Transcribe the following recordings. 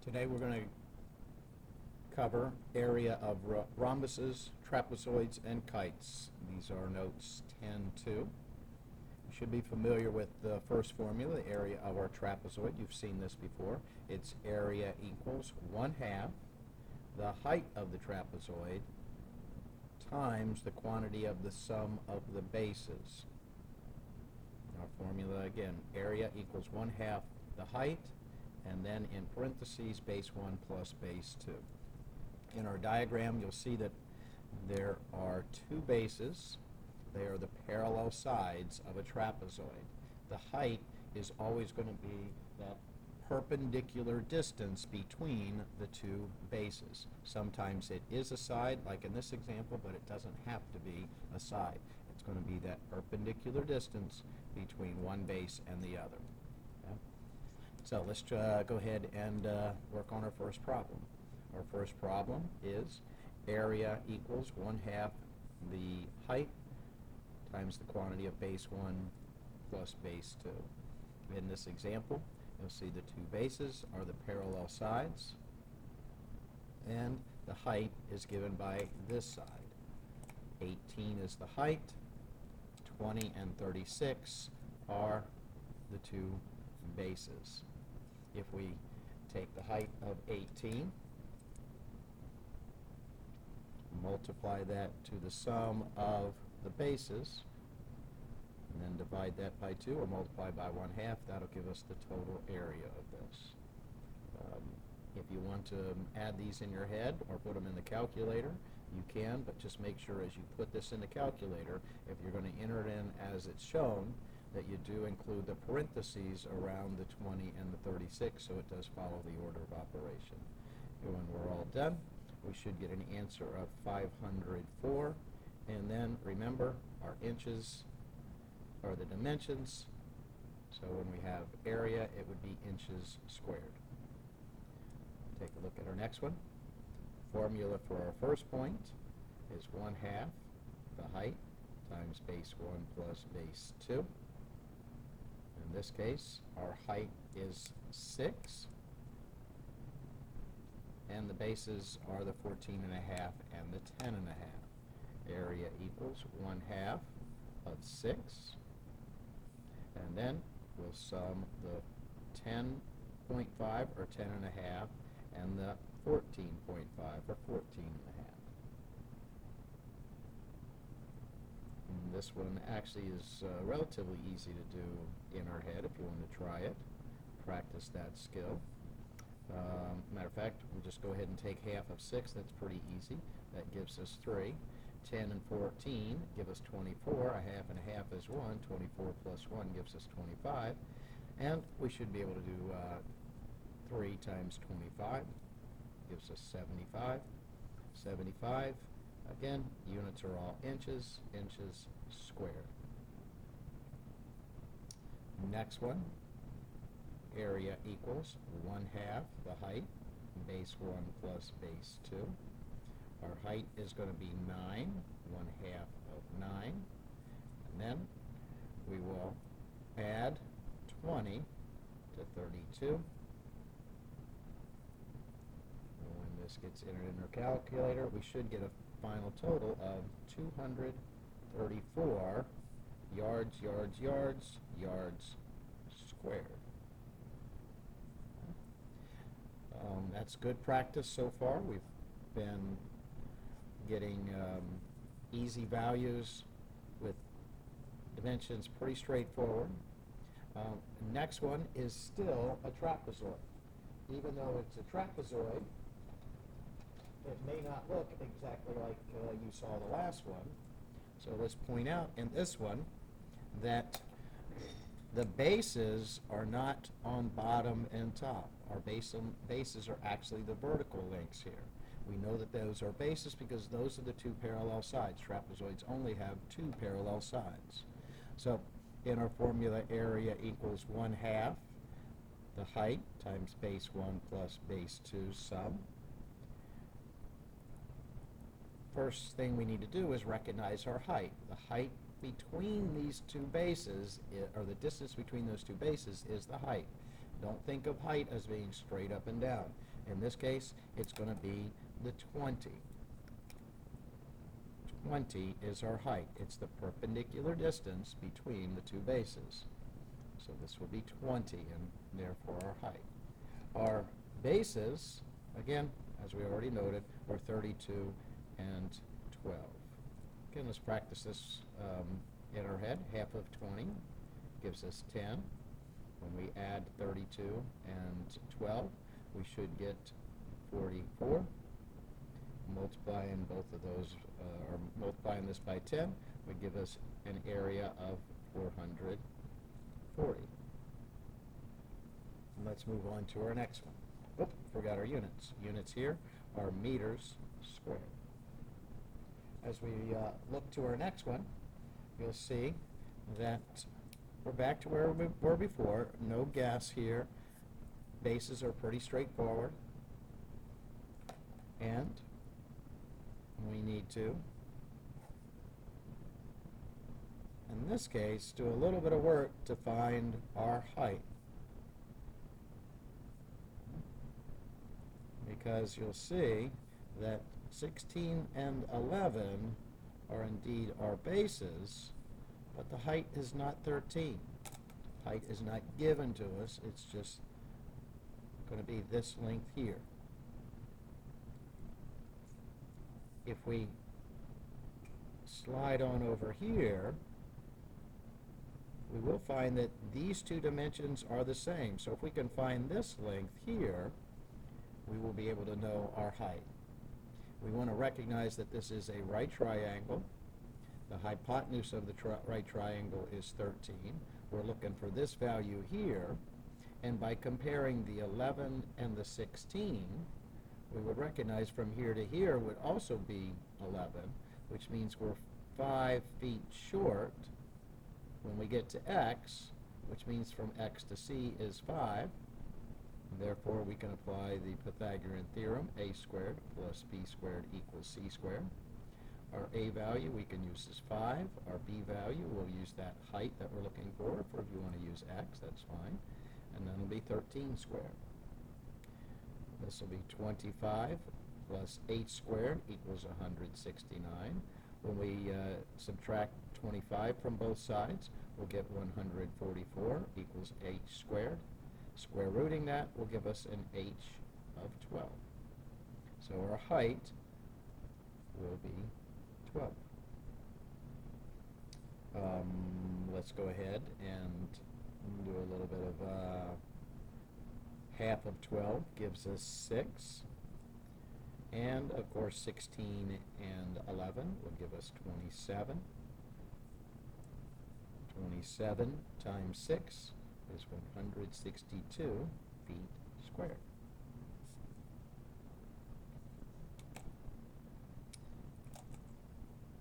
Today we're going to cover area of rhombuses, trapezoids, and kites. These are notes 10-2. You should be familiar with the first formula, the area of our trapezoid. You've seen this before. Its area equals 1/2 the height of the trapezoid times the quantity of the sum of the bases. Our formula again, area equals 1/2 the height, and then in parentheses base 1 plus base 2. In our diagram you'll see that there are two bases. They are the parallel sides of a trapezoid. The height is always going to be that perpendicular distance between the two bases. Sometimes it is a side, like in this example, but it doesn't have to be a side. It's going to be that perpendicular distance between one base and the other. Okay? So let's go ahead and work on our first problem. Our first problem is area equals 1/2 the height times the quantity of base 1 plus base 2. In this example, you'll see the two bases are the parallel sides, and the height is given by this side. 18 is the height, 20 and 36 are the two bases. If we take the height of 18, multiply that to the sum of the bases, and then divide that by 2 or multiply by 1/2, that'll give us the total area of this. If you want to add these in your head or put them in the calculator, you can, but just make sure as you put this in the calculator, if you're going to enter it in as it's shown, that you do include the parentheses around the 20 and the 36, so it does follow the order of operation. And when we're all done, we should get an answer of 504, and then remember, our inches are the dimensions, so when we have area, it would be inches squared. Take a look at our next one. Formula for our first point is 1/2 the height times base 1 plus base 2. In this case, our height is 6, and the bases are the 14.5 and the 10.5. Area equals 1/2 of 6, and then we'll sum the 10.5 or 10.5 and the 14.5 or 14.5. And this one actually is relatively easy to do in our head if you want to try it. Practice that skill. Matter of fact, we'll just go ahead and take 1/2 of 6. That's pretty easy. That gives us 3. 10 and 14 give us 24. 1/2 and 1/2 is 1. 24 plus 1 gives us 25. And we should be able to do 3 times 25 gives us 75. 75, again, units are all inches, inches squared. Next one, area equals 1/2 the height, base 1 plus base 2. Our height is going to be 9, 1/2 of 9, and then we will add 20 to 32. And when this gets entered in our calculator, we should get a final total of 234 yards, yards, yards, yards squared. That's good practice so far. We've been getting easy values with dimensions pretty straightforward. Next one is still a trapezoid. Even though it's a trapezoid, it may not look exactly like you saw the last one. So let's point out in this one that the bases are not on bottom and top. Our bases are actually the vertical links here. We know that those are bases because those are the two parallel sides. Trapezoids only have two parallel sides. So in our formula, area equals 1/2 the height times base 1 plus base 2 sum. First thing we need to do is recognize our height. The height between these two bases, or the distance between those two bases, is the height. Don't think of height as being straight up and down. In this case, it's going to be the 20. 20 is our height. It's the perpendicular distance between the two bases. So this will be 20, and therefore our height. Our bases, again, as we already noted, are 32 and 12. Again, let's practice this in our head. Half of 20 gives us 10. When we add 32 and 12, we should get 44. Multiplying both of those, or multiplying this by 10, would give us an area of 440. And let's move on to our next one. Oh, forgot our units. Units here are meters squared. As we look to our next one, you'll see that we're back to where we were before. No guess here. Bases are pretty straightforward. And we need to, in this case, do a little bit of work to find our height. Because you'll see that 16 and 11 are indeed our bases, but the height is not 13. Height is not given to us, it's just going to be this length here. If we slide on over here, we will find that these two dimensions are the same. So if we can find this length here, we will be able to know our height. We want to recognize that this is a right triangle. The hypotenuse of the right triangle is 13. We're looking for this value here, and by comparing the 11 and the 16, we would recognize from here to here would also be 11, which means we're 5 feet short when we get to x, which means from x to c is 5. Therefore, we can apply the Pythagorean Theorem, a squared plus b squared equals c squared. Our a value we can use as 5. Our b value, we'll use that height that we're looking for. If you want to use x, that's fine. And then it'll be 13 squared. This will be 25 plus 8 squared equals 169. When we subtract 25 from both sides, we'll get 144 equals h squared. Square rooting that will give us an h of 12. So our height will be 12. Let's go ahead and do a little bit of half of 12 gives us 6. And of course 16 and 11 will give us 27. 27 times 6 is 162 feet squared.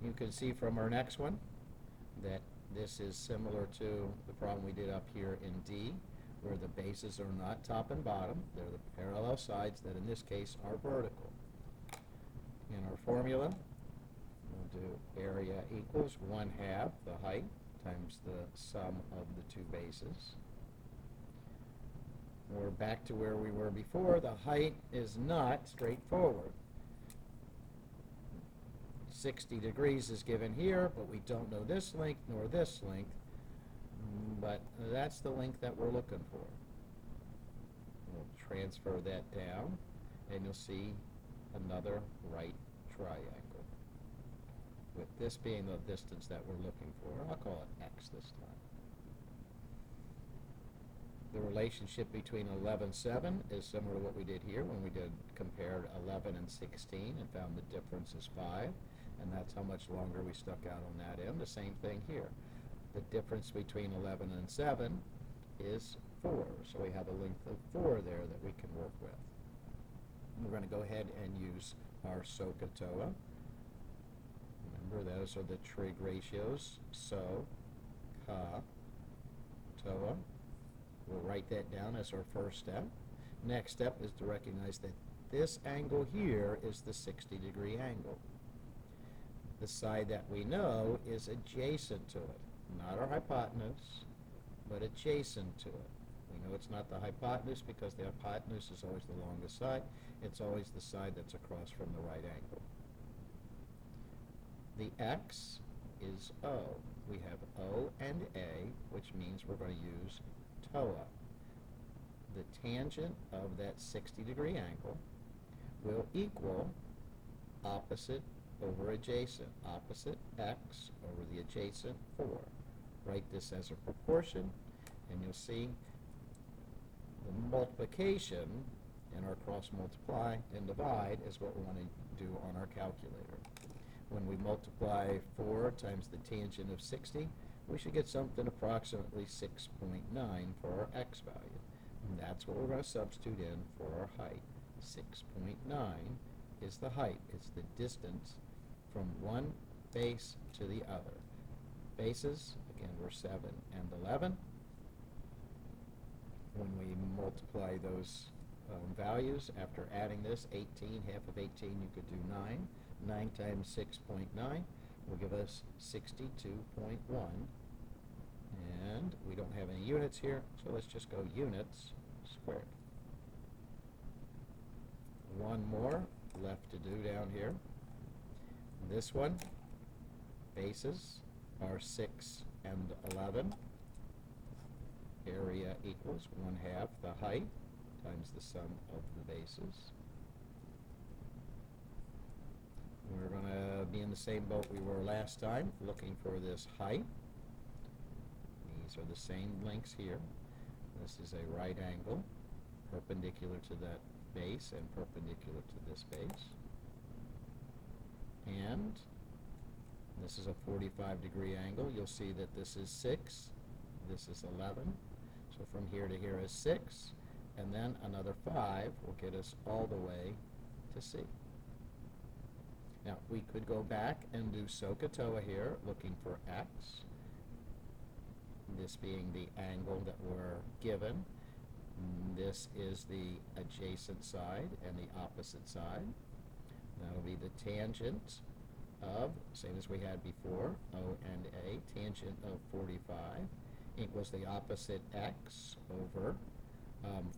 You can see from our next one that this is similar to the problem we did up here in D, where the bases are not top and bottom. They're the parallel sides that in this case are vertical. In our formula, we'll do area equals 1/2 the height times the sum of the two bases. We're back to where we were before. The height is not straightforward. 60 degrees is given here, but we don't know this length nor this length. But that's the length that we're looking for. We'll transfer that down, and you'll see another right triangle, with this being the distance that we're looking for. I'll call it x this time. The relationship between 11 and 7 is similar to what we did here when we compared 11 and 16 and found the difference is 5, and that's how much longer we stuck out on that end. The same thing here. The difference between 11 and 7 is 4, so we have a length of 4 there that we can work with. We're going to go ahead and use our SOHCAHTOA. Remember, those are the trig ratios, SO, CA, TOA. We'll write that down as our first step. Next step is to recognize that this angle here is the 60-degree angle. The side that we know is adjacent to it. Not our hypotenuse, but adjacent to it. We know it's not the hypotenuse because the hypotenuse is always the longest side. It's always the side that's across from the right angle. The x is O. We have O and A, which means we're going to use TOA. The tangent of that 60-degree angle will equal opposite over adjacent. Opposite x over the adjacent 4. Write this as a proportion, and you'll see the multiplication in our cross multiply and divide is what we want to do on our calculator. When we multiply 4 times the tangent of 60, we should get something approximately 6.9 for our x value. And that's what we're going to substitute in for our height. 6.9 is the height. It's the distance from one base to the other. Bases, again, were 7 and 11. When we multiply those values, after adding this, 18, half of 18, you could do 9. 9 times 6.9 will give us 62.1. And we don't have any units here, so let's just go units squared. One more left to do down here. This one, bases are 6 and 11. Area equals 1/2 the height times the sum of the bases. We're going to be in the same boat we were last time, looking for this height. These are the same lengths here. This is a right angle, perpendicular to that base and perpendicular to this base. And this is a 45-degree angle. You'll see that this is 6, this is 11. So from here to here is 6, and then another 5 will get us all the way to C. Now, we could go back and do SOHCAHTOA here, looking for x, this being the angle that we're given. This is the adjacent side and the opposite side. That'll be the tangent of, same as we had before, O and A, tangent of 45 equals the opposite x over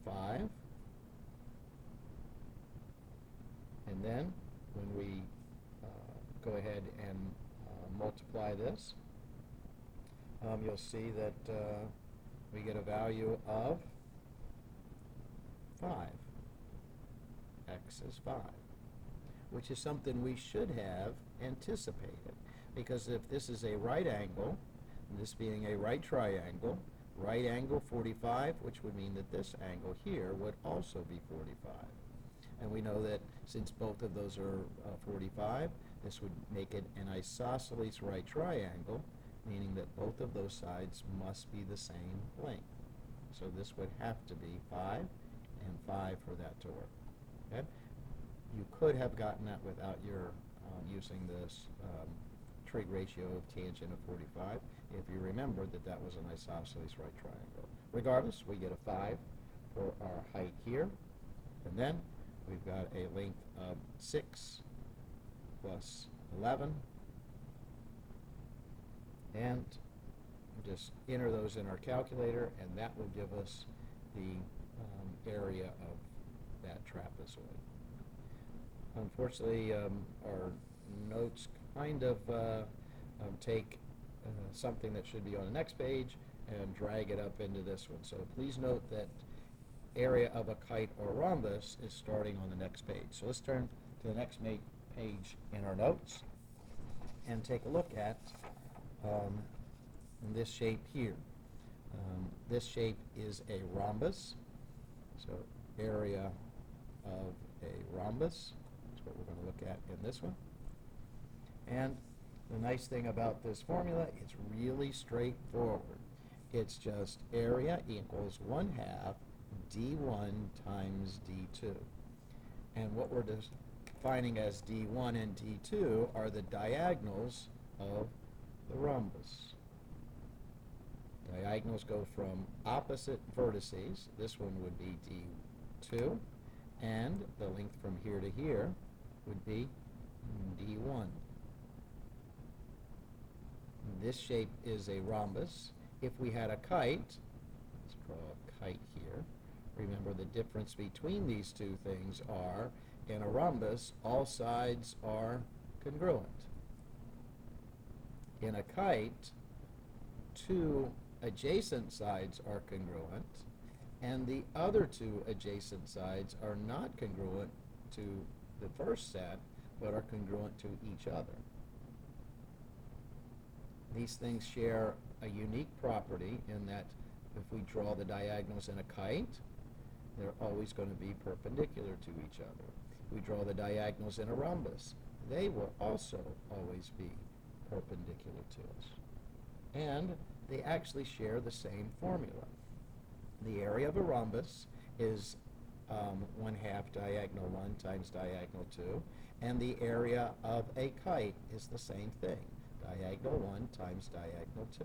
5. And then when we go ahead and multiply this, you'll see that we get a value of 5. X is 5, which is something we should have anticipated, because if this is a right angle, this being a right triangle, right angle 45, which would mean that this angle here would also be 45. And we know that since both of those are 45, this would make it an isosceles right triangle, meaning that both of those sides must be the same length. So this would have to be 5 and 5 for that to work. Okay? You could have gotten that without your using this trig ratio of tangent of 45 if you remember that that was an isosceles right triangle. Regardless, we get a 5 for our height here, and then we've got a length of 6 plus 11, and just enter those in our calculator, and that will give us the area of that trapezoid. Unfortunately, our notes kind of take something that should be on the next page and drag it up into this one. So please note that area of a kite or rhombus is starting on the next page. So let's turn to the next page in our notes and take a look at this shape here. This shape is a rhombus. So area of a rhombus is what we're going to look at in this one. And the nice thing about this formula, it's really straightforward. It's just area equals 1/2 d1 times d2. And what we're defining as d1 and d2 are the diagonals of the rhombus. Diagonals go from opposite vertices. This one would be d2, and the length from here to here would be d1. This shape is a rhombus. If we had a kite, let's draw a kite the difference between these two things are, in a rhombus, all sides are congruent. In a kite, two adjacent sides are congruent, and the other two adjacent sides are not congruent to the first set, but are congruent to each other. These things share a unique property in that if we draw the diagonals in a kite, they're always going to be perpendicular to each other. We draw the diagonals in a rhombus, they will also always be perpendicular to us. And they actually share the same formula. The area of a rhombus is 1/2 diagonal 1 times diagonal 2, and the area of a kite is the same thing, diagonal 1 times diagonal 2.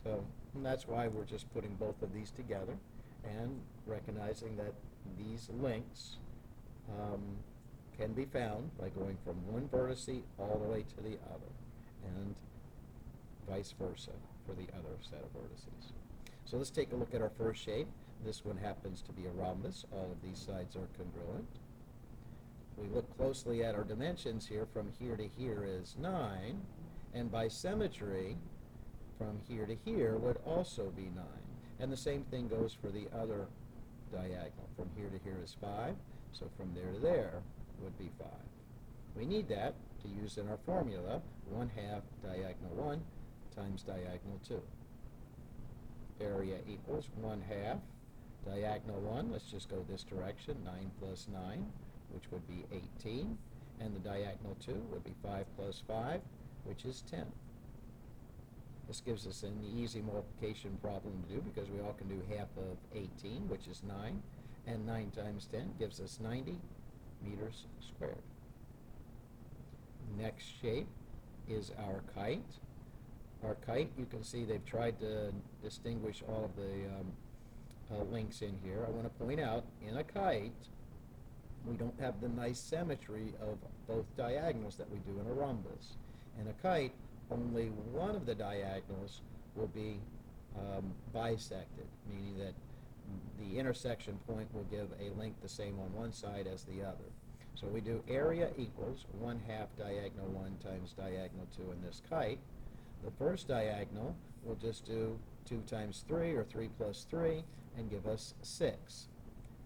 So that's why we're just putting both of these together and recognizing that these links can be found by going from one vertice all the way to the other, and vice versa for the other set of vertices. So let's take a look at our first shape. This one happens to be a rhombus. All of these sides are congruent. We look closely at our dimensions here. From here to here is 9, and by symmetry, from here to here would also be 9. And the same thing goes for the other diagonal. From here to here is 5, so from there to there would be 5. We need that to use in our formula, 1/2 diagonal 1 times diagonal 2. Area equals 1/2 diagonal 1, let's just go this direction, 9 plus 9, which would be 18, and the diagonal 2 would be 5 plus 5, which is 10. This gives us an easy multiplication problem to do because we all can do half of 18, which is 9, and 9 times 10 gives us 90 meters squared. Next shape is our kite. Our kite, you can see they've tried to distinguish all of the links in here. I want to point out, in a kite, we don't have the nice symmetry of both diagonals that we do in a rhombus. In a kite, only one of the diagonals will be bisected, meaning that the intersection point will give a length the same on one side as the other. So we do area equals 1/2 diagonal 1 times diagonal 2 in this kite. The first diagonal will just do 2 times 3, or 3 plus 3, and give us 6.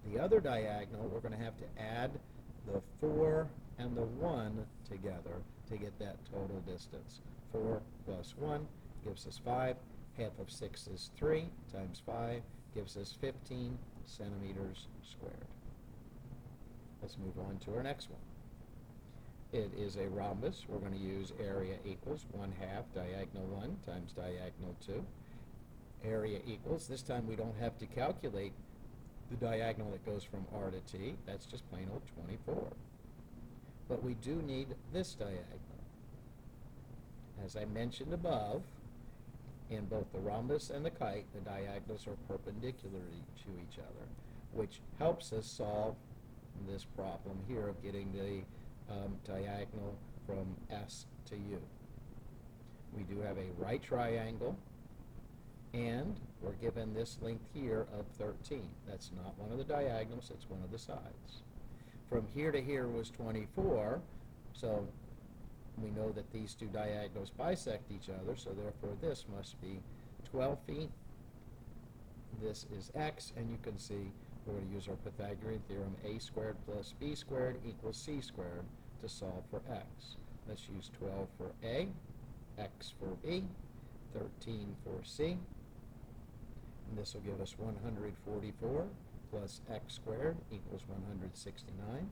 The other diagonal, we're going to have to add the 4 and the 1 together to get that total distance. 4 plus 1 gives us 5. Half of 6 is 3 times 5 gives us 15 centimeters squared. Let's move on to our next one. It is a rhombus. We're going to use area equals 1/2 diagonal 1 times diagonal 2. Area equals, this time we don't have to calculate the diagonal that goes from R to T. That's just plain old 24. But we do need this diagonal. As I mentioned above, in both the rhombus and the kite, the diagonals are perpendicular to each other, which helps us solve this problem here of getting the diagonal from S to U. We do have a right triangle, and we're given this length here of 13. That's not one of the diagonals, it's one of the sides. From here to here was 24, so we know that these two diagonals bisect each other, so therefore this must be 12 feet. This is x, and you can see we're going to use our Pythagorean Theorem, a squared plus b squared equals c squared, to solve for x. Let's use 12 for a, x for b, 13 for c, and this will give us 144 plus x squared equals 169.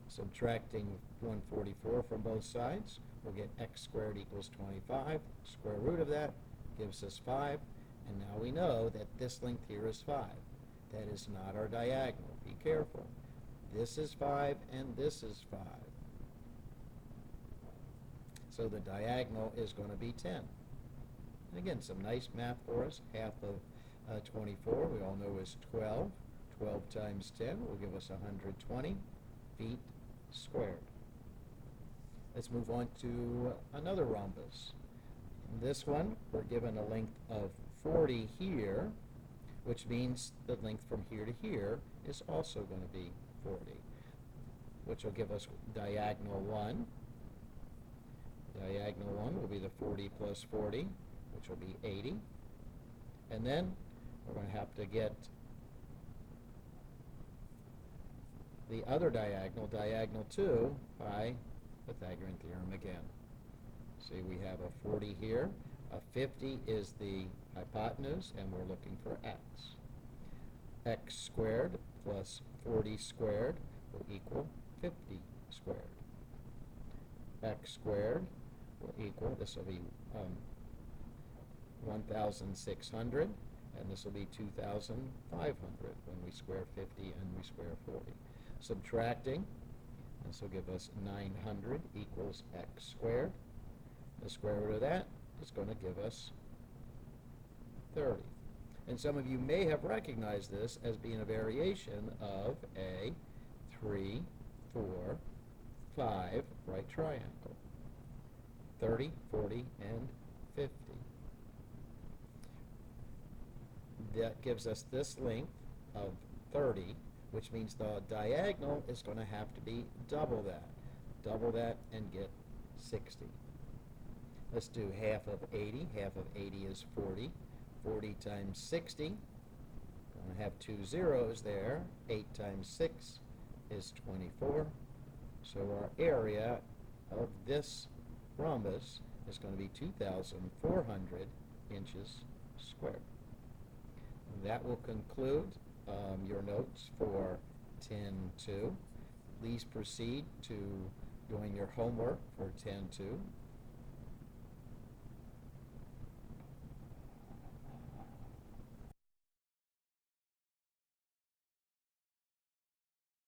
Subtracting 144 from both sides, we'll get x squared equals 25. Square root of that gives us 5, and now we know that this length here is 5. That is not our diagonal. Be careful. This is 5, and this is 5. So the diagonal is going to be 10. And again, some nice math for us. Half of 24, we all know, is 12. 12 times 10 will give us 120 feet squared. Let's move on to another rhombus. In this one, we're given a length of 40 here, which means the length from here to here is also going to be 40, which will give us diagonal 1. Diagonal 1 will be the 40 plus 40, which will be 80. And then we're going to have to get the other diagonal, diagonal 2, by Pythagorean Theorem again. See, we have a 40 here. A 50 is the hypotenuse, and we're looking for x. X squared plus 40 squared will equal 50 squared. X squared will equal, this will be 1,600, and this will be 2,500 when we square 50 and we square 40. Subtracting, this will give us 900 equals x squared. The square root of that is going to give us 30. And some of you may have recognized this as being a variation of a 3, 4, 5 right triangle. 30, 40, and 50. That gives us this length of 30, which means the diagonal is going to have to be double that. Double that and get 60. Let's do half of 80. Half of 80 is 40. 40 times 60. Going to have 2 zeros there. 8 times 6 is 24. So our area of this rhombus is going to be 2,400 inches squared. That will conclude your notes for 10-2. Please proceed to doing your homework for 10-2.